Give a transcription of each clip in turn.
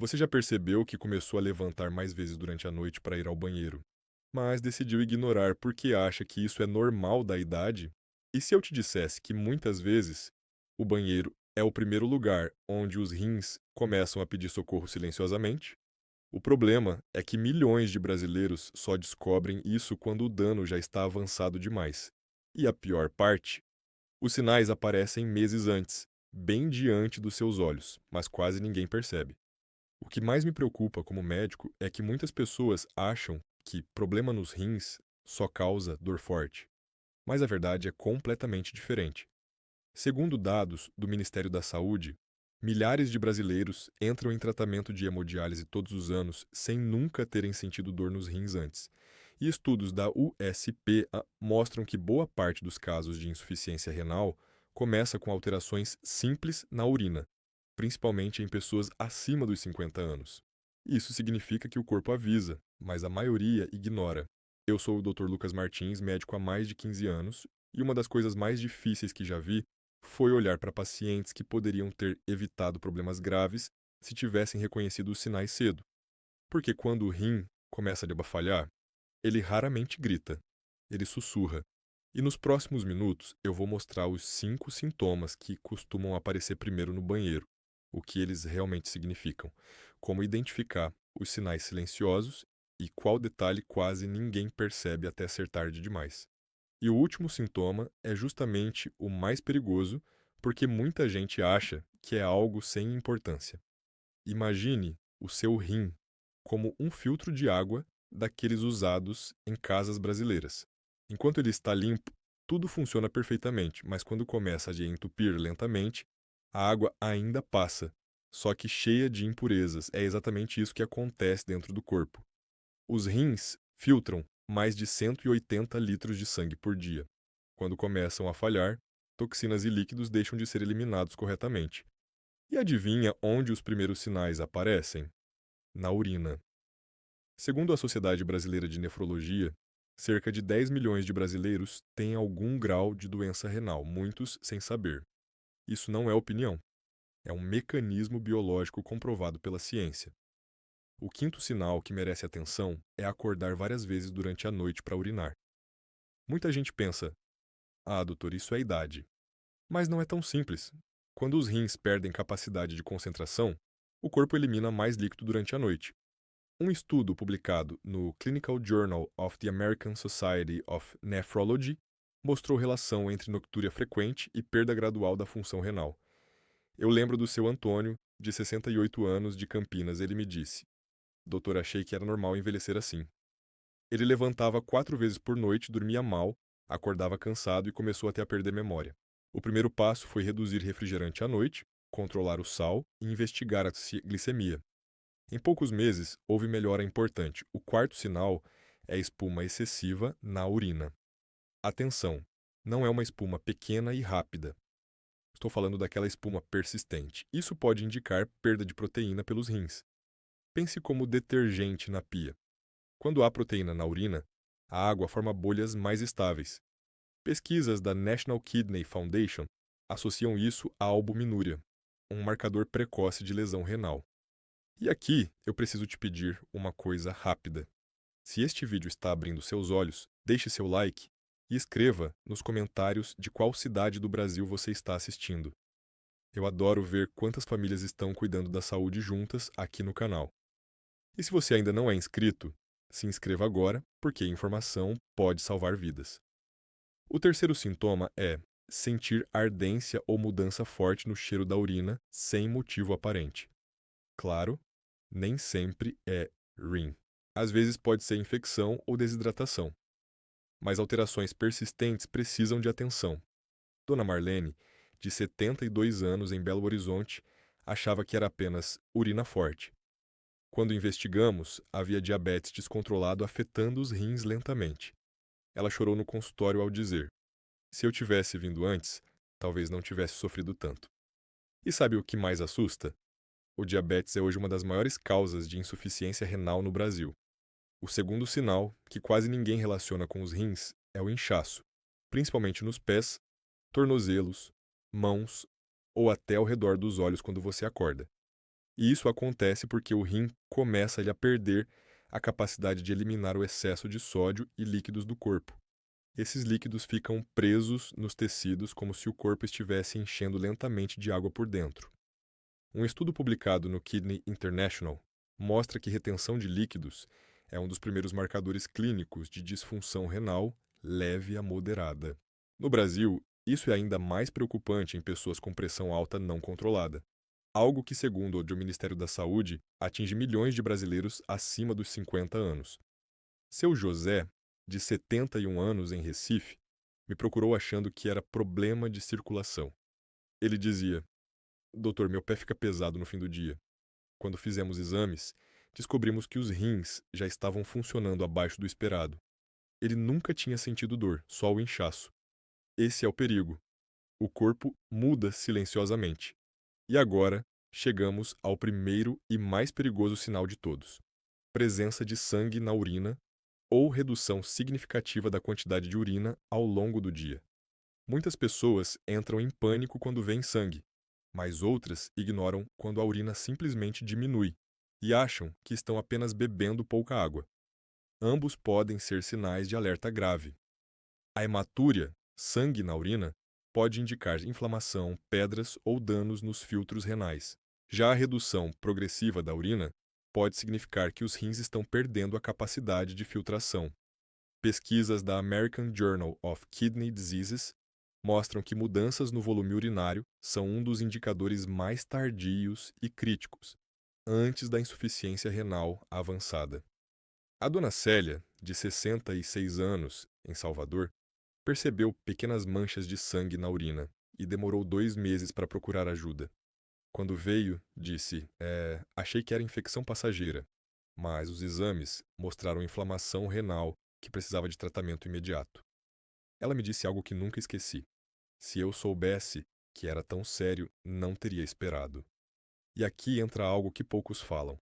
Você já percebeu que começou a levantar mais vezes durante a noite para ir ao banheiro, mas decidiu ignorar porque acha que isso é normal da idade? E se eu te dissesse que muitas vezes o banheiro é o primeiro lugar onde os rins começam a pedir socorro silenciosamente? O problema é que milhões de brasileiros só descobrem isso quando o dano já está avançado demais. E a pior parte, os sinais aparecem meses antes, bem diante dos seus olhos, mas quase ninguém percebe. O que mais me preocupa como médico é que muitas pessoas acham que problema nos rins só causa dor forte, mas a verdade é completamente diferente. Segundo dados do Ministério da Saúde, milhares de brasileiros entram em tratamento de hemodiálise todos os anos sem nunca terem sentido dor nos rins antes. E estudos da USP mostram que boa parte dos casos de insuficiência renal começa com alterações simples na urina, principalmente em pessoas acima dos 50 anos. Isso significa que o corpo avisa, mas a maioria ignora. Eu sou o Dr. Lucas Martins, médico há mais de 15 anos, e uma das coisas mais difíceis que já vi foi olhar para pacientes que poderiam ter evitado problemas graves se tivessem reconhecido os sinais cedo. Porque quando o rim começa a falhar, ele raramente grita, ele sussurra. E nos próximos minutos eu vou mostrar os 5 sintomas que costumam aparecer primeiro no banheiro, o que eles realmente significam, como identificar os sinais silenciosos e qual detalhe quase ninguém percebe até ser tarde demais. E o último sintoma é justamente o mais perigoso, porque muita gente acha que é algo sem importância. Imagine o seu rim como um filtro de água daqueles usados em casas brasileiras. Enquanto ele está limpo, tudo funciona perfeitamente, mas quando começa a entupir lentamente, a água ainda passa, só que cheia de impurezas. É exatamente isso que acontece dentro do corpo. Os rins filtram mais de 180 litros de sangue por dia. Quando começam a falhar, toxinas e líquidos deixam de ser eliminados corretamente. E adivinha onde os primeiros sinais aparecem? Na urina. Segundo a Sociedade Brasileira de Nefrologia, cerca de 10 milhões de brasileiros têm algum grau de doença renal, muitos sem saber. Isso não é opinião, é um mecanismo biológico comprovado pela ciência. O quinto sinal que merece atenção é acordar várias vezes durante a noite para urinar. Muita gente pensa: ah, doutor, isso é idade. Mas não é tão simples. Quando os rins perdem capacidade de concentração, o corpo elimina mais líquido durante a noite. Um estudo publicado no Clinical Journal of the American Society of Nephrology mostrou relação entre noctúria frequente e perda gradual da função renal. Eu lembro do seu Antônio, de 68 anos, de Campinas. Ele me disse: doutor, achei que era normal envelhecer assim. Ele levantava 4 vezes por noite, dormia mal, acordava cansado e começou até a perder memória. O primeiro passo foi reduzir refrigerante à noite, controlar o sal e investigar a glicemia. Em poucos meses, houve melhora importante. O quarto sinal é espuma excessiva na urina. Atenção, não é uma espuma pequena e rápida. Estou falando daquela espuma persistente. Isso pode indicar perda de proteína pelos rins. Pense como detergente na pia. Quando há proteína na urina, a água forma bolhas mais estáveis. Pesquisas da National Kidney Foundation associam isso à albuminúria, um marcador precoce de lesão renal. E aqui eu preciso te pedir uma coisa rápida. Se este vídeo está abrindo seus olhos, deixe seu like e escreva nos comentários de qual cidade do Brasil você está assistindo. Eu adoro ver quantas famílias estão cuidando da saúde juntas aqui no canal. E se você ainda não é inscrito, se inscreva agora, porque informação pode salvar vidas. O terceiro sintoma é sentir ardência ou mudança forte no cheiro da urina sem motivo aparente. Claro, nem sempre é rim. Às vezes pode ser infecção ou desidratação. Mas alterações persistentes precisam de atenção. Dona Marlene, de 72 anos em Belo Horizonte, achava que era apenas urina forte. Quando investigamos, havia diabetes descontrolado afetando os rins lentamente. Ela chorou no consultório ao dizer: se eu tivesse vindo antes, talvez não tivesse sofrido tanto. E sabe o que mais assusta? O diabetes é hoje uma das maiores causas de insuficiência renal no Brasil. O segundo sinal, que quase ninguém relaciona com os rins, é o inchaço, principalmente nos pés, tornozelos, mãos ou até ao redor dos olhos quando você acorda. E isso acontece porque o rim começa ele a perder a capacidade de eliminar o excesso de sódio e líquidos do corpo. Esses líquidos ficam presos nos tecidos como se o corpo estivesse enchendo lentamente de água por dentro. Um estudo publicado no Kidney International mostra que retenção de líquidos é um dos primeiros marcadores clínicos de disfunção renal leve a moderada. No Brasil, isso é ainda mais preocupante em pessoas com pressão alta não controlada, algo que, segundo o Ministério da Saúde, atinge milhões de brasileiros acima dos 50 anos. Seu José, de 71 anos em Recife, me procurou achando que era problema de circulação. Ele dizia: Doutor, meu pé fica pesado no fim do dia. Quando fizemos exames, descobrimos que os rins já estavam funcionando abaixo do esperado. Ele nunca tinha sentido dor, só o inchaço. Esse é o perigo. O corpo muda silenciosamente. E agora, chegamos ao primeiro e mais perigoso sinal de todos: presença de sangue na urina ou redução significativa da quantidade de urina ao longo do dia. Muitas pessoas entram em pânico quando veem sangue, mas outras ignoram quando a urina simplesmente diminui e acham que estão apenas bebendo pouca água. Ambos podem ser sinais de alerta grave. A hematúria, sangue na urina, pode indicar inflamação, pedras ou danos nos filtros renais. Já a redução progressiva da urina pode significar que os rins estão perdendo a capacidade de filtração. Pesquisas da American Journal of Kidney Diseases mostram que mudanças no volume urinário são um dos indicadores mais tardios e críticos, antes da insuficiência renal avançada. A dona Célia, de 66 anos, em Salvador, percebeu pequenas manchas de sangue na urina e demorou 2 meses para procurar ajuda. Quando veio, disse: achei que era infecção passageira, mas os exames mostraram inflamação renal que precisava de tratamento imediato. Ela me disse algo que nunca esqueci. Se eu soubesse que era tão sério, não teria esperado. E aqui entra algo que poucos falam.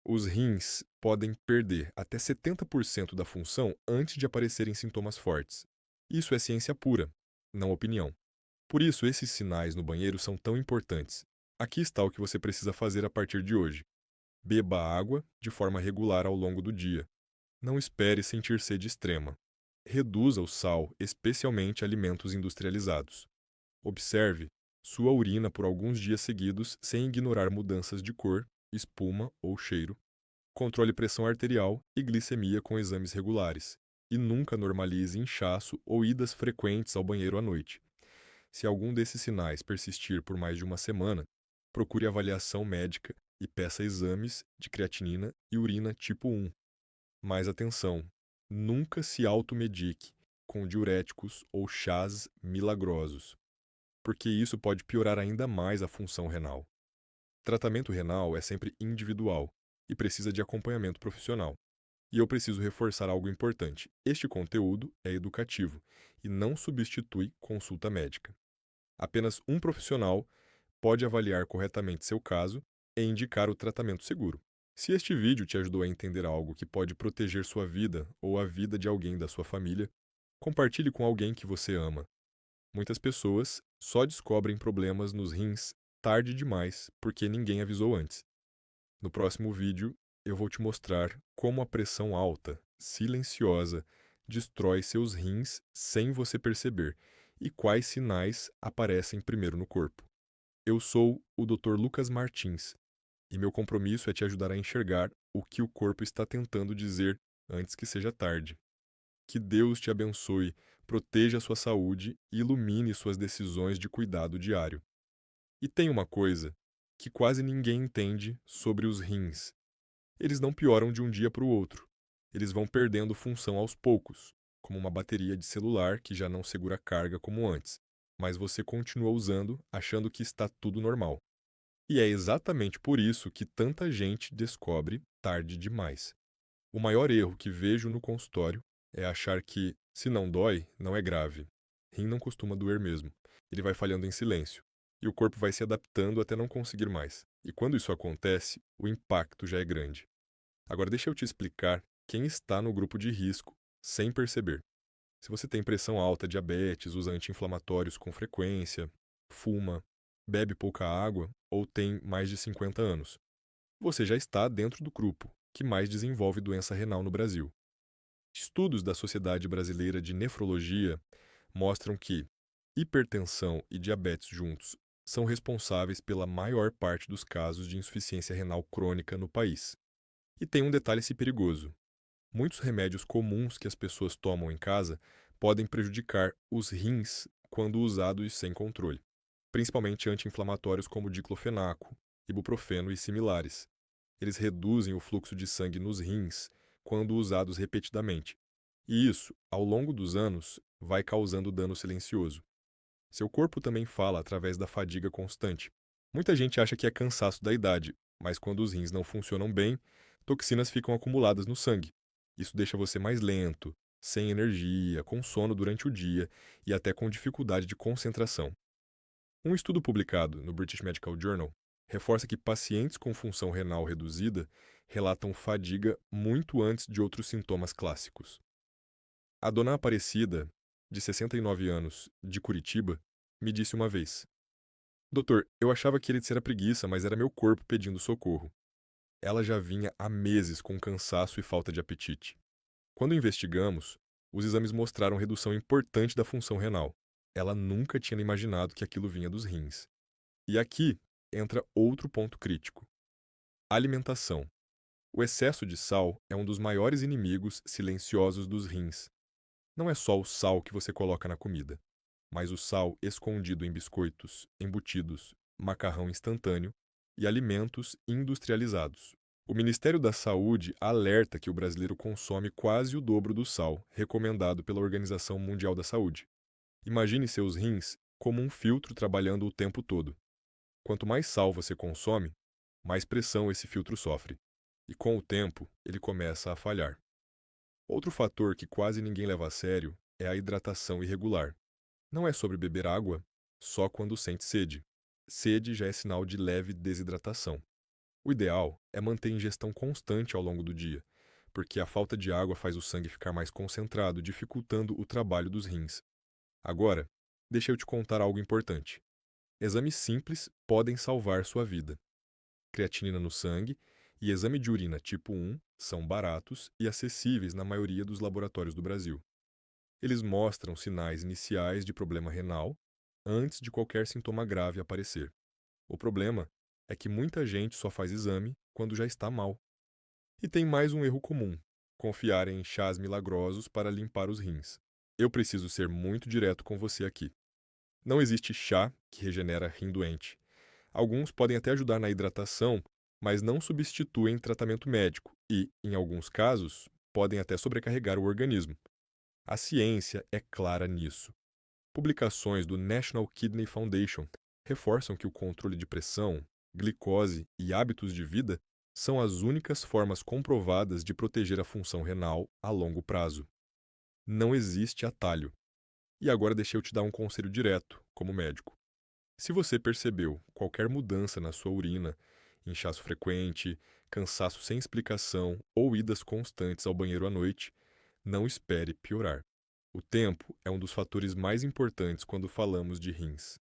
Os rins podem perder até 70% da função antes de aparecerem sintomas fortes. Isso é ciência pura, não opinião. Por isso, esses sinais no banheiro são tão importantes. Aqui está o que você precisa fazer a partir de hoje. Beba água de forma regular ao longo do dia. Não espere sentir sede extrema. Reduza o sal, especialmente alimentos industrializados. Observe sua urina por alguns dias seguidos sem ignorar mudanças de cor, espuma ou cheiro. Controle pressão arterial e glicemia com exames regulares. E nunca normalize inchaço ou idas frequentes ao banheiro à noite. Se algum desses sinais persistir por mais de uma semana, procure avaliação médica e peça exames de creatinina e urina tipo 1. Mas atenção, nunca se automedique com diuréticos ou chás milagrosos, porque isso pode piorar ainda mais a função renal. Tratamento renal é sempre individual e precisa de acompanhamento profissional. E eu preciso reforçar algo importante: este conteúdo é educativo e não substitui consulta médica. Apenas um profissional pode avaliar corretamente seu caso e indicar o tratamento seguro. Se este vídeo te ajudou a entender algo que pode proteger sua vida ou a vida de alguém da sua família, compartilhe com alguém que você ama. Muitas pessoas só descobrem problemas nos rins tarde demais porque ninguém avisou antes. No próximo vídeo, eu vou te mostrar como a pressão alta, silenciosa, destrói seus rins sem você perceber e quais sinais aparecem primeiro no corpo. Eu sou o Dr. Lucas Martins e meu compromisso é te ajudar a enxergar o que o corpo está tentando dizer antes que seja tarde. Que Deus te abençoe, proteja a sua saúde e ilumine suas decisões de cuidado diário. E tem uma coisa que quase ninguém entende sobre os rins: eles não pioram de um dia para o outro. Eles vão perdendo função aos poucos, como uma bateria de celular que já não segura carga como antes, mas você continua usando achando que está tudo normal. E é exatamente por isso que tanta gente descobre tarde demais. O maior erro que vejo no consultório é achar que, se não dói, não é grave. Rim não costuma doer mesmo. Ele vai falhando em silêncio. E o corpo vai se adaptando até não conseguir mais. E quando isso acontece, o impacto já é grande. Agora deixa eu te explicar quem está no grupo de risco, sem perceber. Se você tem pressão alta, diabetes, usa anti-inflamatórios com frequência, fuma, bebe pouca água ou tem mais de 50 anos, você já está dentro do grupo que mais desenvolve doença renal no Brasil. Estudos da Sociedade Brasileira de Nefrologia mostram que hipertensão e diabetes juntos são responsáveis pela maior parte dos casos de insuficiência renal crônica no país. E tem um detalhe-se perigoso: muitos remédios comuns que as pessoas tomam em casa podem prejudicar os rins quando usados sem controle, principalmente anti-inflamatórios como diclofenaco, ibuprofeno e similares. Eles reduzem o fluxo de sangue nos rins quando usados repetidamente. E isso, ao longo dos anos, vai causando dano silencioso. Seu corpo também fala através da fadiga constante. Muita gente acha que é cansaço da idade, mas quando os rins não funcionam bem, toxinas ficam acumuladas no sangue. Isso deixa você mais lento, sem energia, com sono durante o dia e até com dificuldade de concentração. Um estudo publicado no British Medical Journal reforça que pacientes com função renal reduzida relatam fadiga muito antes de outros sintomas clássicos. A dona Aparecida, de 69 anos, de Curitiba, me disse uma vez: Doutor, eu achava que ele era preguiça, mas era meu corpo pedindo socorro. Ela já vinha há meses com cansaço e falta de apetite. Quando investigamos, os exames mostraram redução importante da função renal. Ela nunca tinha imaginado que aquilo vinha dos rins. E aqui entra outro ponto crítico: alimentação. O excesso de sal é um dos maiores inimigos silenciosos dos rins. Não é só o sal que você coloca na comida, mas o sal escondido em biscoitos, embutidos, macarrão instantâneo e alimentos industrializados. O Ministério da Saúde alerta que o brasileiro consome quase o dobro do sal recomendado pela Organização Mundial da Saúde. Imagine seus rins como um filtro trabalhando o tempo todo. Quanto mais sal você consome, mais pressão esse filtro sofre. E com o tempo, ele começa a falhar. Outro fator que quase ninguém leva a sério é a hidratação irregular. Não é sobre beber água só quando sente sede. Sede já é sinal de leve desidratação. O ideal é manter ingestão constante ao longo do dia, porque a falta de água faz o sangue ficar mais concentrado, dificultando o trabalho dos rins. Agora, deixa eu te contar algo importante. Exames simples podem salvar sua vida. Creatinina no sangue e exame de urina tipo 1 são baratos e acessíveis na maioria dos laboratórios do Brasil. Eles mostram sinais iniciais de problema renal antes de qualquer sintoma grave aparecer. O problema é que muita gente só faz exame quando já está mal. E tem mais um erro comum: confiar em chás milagrosos para limpar os rins. Eu preciso ser muito direto com você aqui. Não existe chá que regenera rim doente. Alguns podem até ajudar na hidratação, mas não substituem tratamento médico e, em alguns casos, podem até sobrecarregar o organismo. A ciência é clara nisso. Publicações do National Kidney Foundation reforçam que o controle de pressão, glicose e hábitos de vida são as únicas formas comprovadas de proteger a função renal a longo prazo. Não existe atalho. E agora deixa eu te dar um conselho direto, como médico. Se você percebeu qualquer mudança na sua urina, inchaço frequente, cansaço sem explicação ou idas constantes ao banheiro à noite, não espere piorar. O tempo é um dos fatores mais importantes quando falamos de rins.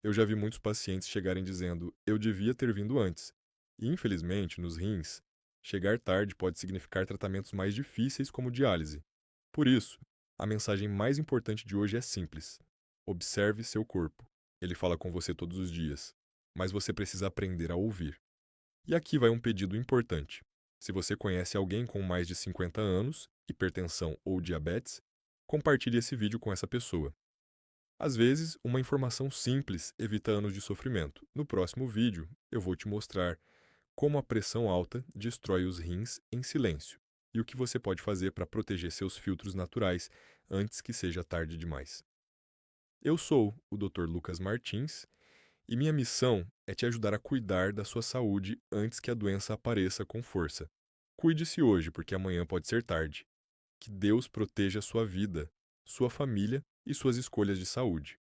Eu já vi muitos pacientes chegarem dizendo: eu devia ter vindo antes. E, infelizmente, nos rins, chegar tarde pode significar tratamentos mais difíceis como diálise. Por isso, a mensagem mais importante de hoje é simples: observe seu corpo. Ele fala com você todos os dias, mas você precisa aprender a ouvir. E aqui vai um pedido importante. Se você conhece alguém com mais de 50 anos, hipertensão ou diabetes, compartilhe esse vídeo com essa pessoa. Às vezes, uma informação simples evita anos de sofrimento. No próximo vídeo, eu vou te mostrar como a pressão alta destrói os rins em silêncio e o que você pode fazer para proteger seus filtros naturais antes que seja tarde demais. Eu sou o Dr. Lucas Martins e minha missão é te ajudar a cuidar da sua saúde antes que a doença apareça com força. Cuide-se hoje, porque amanhã pode ser tarde. Que Deus proteja a sua vida, sua família e suas escolhas de saúde.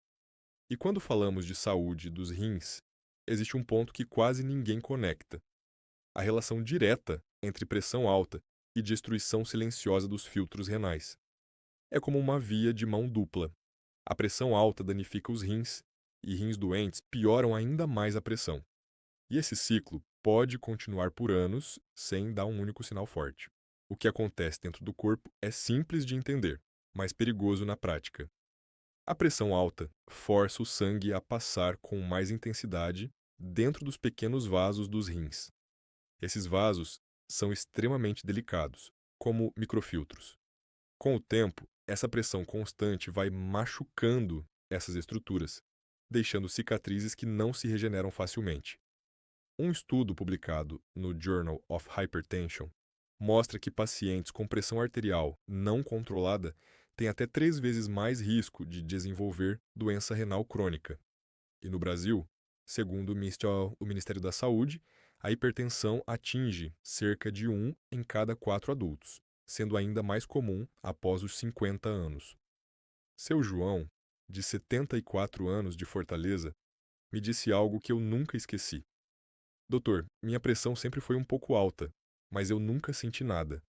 E quando falamos de saúde dos rins, existe um ponto que quase ninguém conecta: a relação direta entre pressão alta e destruição silenciosa dos filtros renais. É como uma via de mão dupla. A pressão alta danifica os rins, e rins doentes pioram ainda mais a pressão. E esse ciclo pode continuar por anos sem dar um único sinal forte. O que acontece dentro do corpo é simples de entender, mas perigoso na prática. A pressão alta força o sangue a passar com mais intensidade dentro dos pequenos vasos dos rins. Esses vasos são extremamente delicados, como microfiltros. Com o tempo, essa pressão constante vai machucando essas estruturas, deixando cicatrizes que não se regeneram facilmente. Um estudo publicado no Journal of Hypertension mostra que pacientes com pressão arterial não controlada têm até 3 vezes mais risco de desenvolver doença renal crônica. E no Brasil, segundo o Ministério da Saúde, a hipertensão atinge cerca de 1 em cada 4 adultos, sendo ainda mais comum após os 50 anos. Seu João, de 74 anos de Fortaleza, me disse algo que eu nunca esqueci. Doutor, minha pressão sempre foi um pouco alta, mas eu nunca senti nada.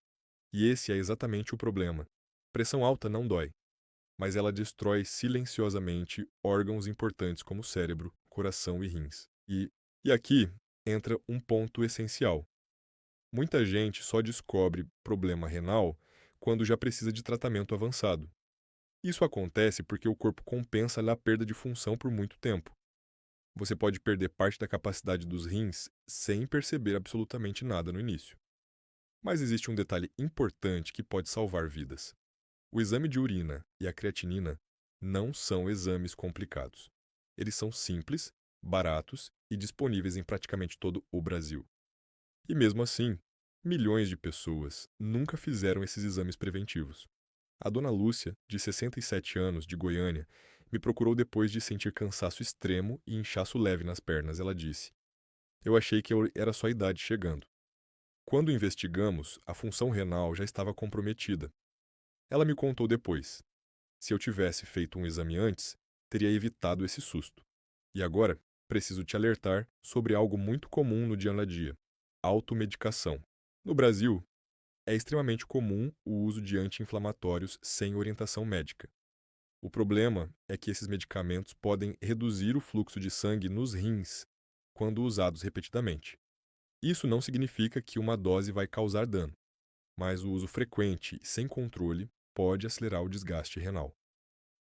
E esse é exatamente o problema. Pressão alta não dói, mas ela destrói silenciosamente órgãos importantes como cérebro, coração e rins. E aqui entra um ponto essencial. Muita gente só descobre problema renal quando já precisa de tratamento avançado. Isso acontece porque o corpo compensa a perda de função por muito tempo. Você pode perder parte da capacidade dos rins sem perceber absolutamente nada no início. Mas existe um detalhe importante que pode salvar vidas. O exame de urina e a creatinina não são exames complicados. Eles são simples, baratos e disponíveis em praticamente todo o Brasil. E mesmo assim, milhões de pessoas nunca fizeram esses exames preventivos. A dona Lúcia, de 67 anos, de Goiânia, me procurou depois de sentir cansaço extremo e inchaço leve nas pernas. Ela disse: Eu achei que era só a idade chegando. Quando investigamos, a função renal já estava comprometida. Ela me contou depois: se eu tivesse feito um exame antes, teria evitado esse susto. E agora, preciso te alertar sobre algo muito comum no dia a dia: automedicação. No Brasil, é extremamente comum o uso de anti-inflamatórios sem orientação médica. O problema é que esses medicamentos podem reduzir o fluxo de sangue nos rins quando usados repetidamente. Isso não significa que uma dose vai causar dano, mas o uso frequente e sem controle pode acelerar o desgaste renal.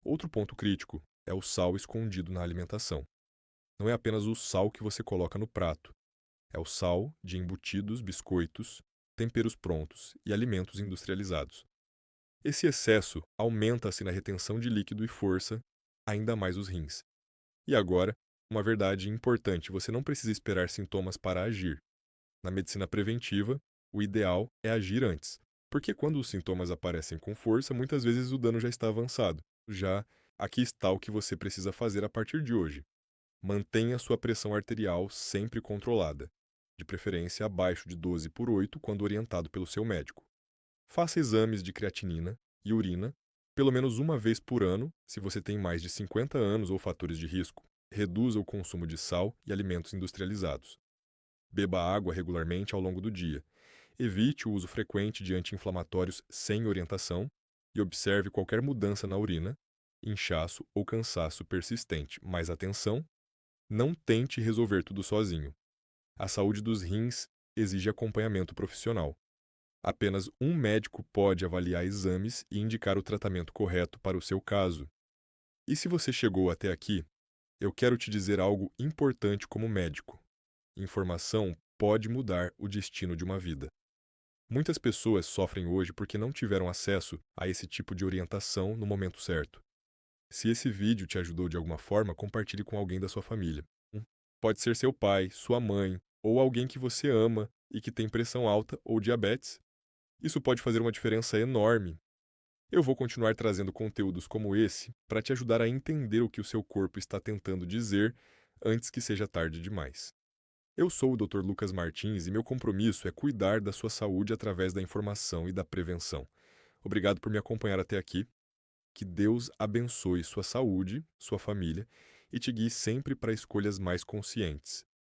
Outro ponto crítico é o sal escondido na alimentação. Não é apenas o sal que você coloca no prato, é o sal de embutidos, biscoitos, temperos prontos e alimentos industrializados. Esse excesso aumenta-se na retenção de líquido e força ainda mais os rins. E agora, uma verdade importante: você não precisa esperar sintomas para agir. Na medicina preventiva, o ideal é agir antes, porque quando os sintomas aparecem com força, muitas vezes o dano já está avançado. Já aqui está o que você precisa fazer a partir de hoje. Mantenha sua pressão arterial sempre controlada, de preferência abaixo de 12/8 quando orientado pelo seu médico. Faça exames de creatinina e urina pelo menos uma vez por ano se você tem mais de 50 anos ou fatores de risco. Reduza o consumo de sal e alimentos industrializados. Beba água regularmente ao longo do dia. Evite o uso frequente de anti-inflamatórios sem orientação e observe qualquer mudança na urina, inchaço ou cansaço persistente. Mas atenção, não tente resolver tudo sozinho. A saúde dos rins exige acompanhamento profissional. Apenas um médico pode avaliar exames e indicar o tratamento correto para o seu caso. E se você chegou até aqui, eu quero te dizer algo importante como médico. Informação pode mudar o destino de uma vida. Muitas pessoas sofrem hoje porque não tiveram acesso a esse tipo de orientação no momento certo. Se esse vídeo te ajudou de alguma forma, compartilhe com alguém da sua família. Pode ser seu pai, sua mãe ou alguém que você ama e que tem pressão alta ou diabetes. Isso pode fazer uma diferença enorme. Eu vou continuar trazendo conteúdos como esse para te ajudar a entender o que o seu corpo está tentando dizer antes que seja tarde demais. Eu sou o Dr. Lucas Martins e meu compromisso é cuidar da sua saúde através da informação e da prevenção. Obrigado por me acompanhar até aqui. Que Deus abençoe sua saúde, sua família e te guie sempre para escolhas mais conscientes.